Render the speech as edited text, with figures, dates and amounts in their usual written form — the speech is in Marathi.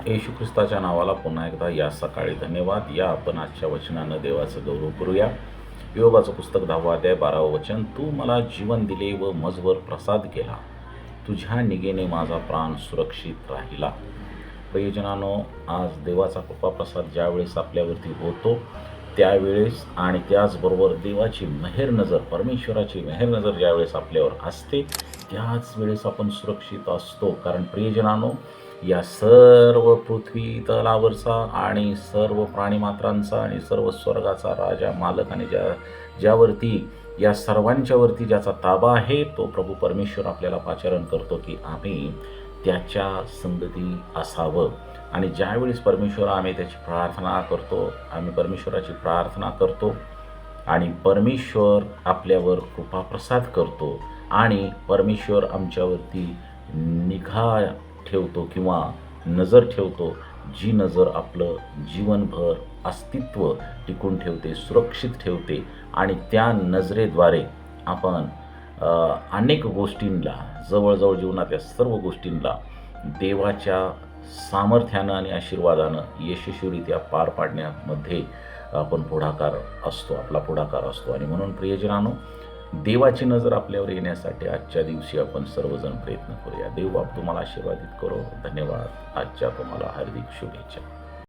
येशू ख्रिस्ताच्या नावाला पुन्हा एकदा या सकाळी धन्यवाद. या आपण आजच्या वचनानं देवाचं गौरव करूया. योबाचं पुस्तक 10 अध्याय 12 वचन. तू मला जीवन दिले व मजवर प्रसाद केला, तुझ्या निगेने माझा प्राण सुरक्षित राहिला. प्रियजनांनो, आज देवाचा कृपा प्रसाद ज्यावेळेस आपल्यावरती होतो त्यावेळेस आणि त्याचबरोबर देवाची मेहर नजर, परमेश्वराची मेहर नजर ज्यावेळेस आपल्यावर असते त्याच वेळेस आपण सुरक्षित असतो. कारण प्रियजनांनो, या सर्व पृथ्वी तलावरचा आणि सर्व प्राणीमात्रांचा आणि सर्व स्वर्गाचा राजा, मालक आणि ज्यावरती या सर्वांच्यावरती ज्याचा ताबा आहे तो प्रभू परमेश्वर आपल्याला पाचारण करतो की आम्ही त्याच्या संगती असावं. आणि ज्यावेळेस आम्ही त्याची प्रार्थना करतो, आम्ही परमेश्वराची प्रार्थना करतो आणि परमेश्वर आपल्यावर कृपाप्रसाद करतो आणि परमेश्वर आमच्यावरती निगा ठेवतो किंवा नजर ठेवतो, जी नजर आपलं जीवनभर अस्तित्व टिकून ठेवते, सुरक्षित ठेवते. आणि त्या नजरेद्वारे आपण अनेक गोष्टींना, जवळजवळ जीवनातल्या सर्व गोष्टींना देवाच्या सामर्थ्यानं आणि आशीर्वादानं यशस्वीरित्या पार पाडण्यामध्ये आपण आपला पुढाकार असतो. आणि म्हणून प्रियजनांनो, देवाची नजर आपल्यावर येण्यासाठी आजच्या दिवशी आपण सर्वजण प्रयत्न करूया. देव बाप तुम्हाला आशीर्वादित करो. धन्यवाद. आजच्या तुम्हाला हार्दिक शुभेच्छा.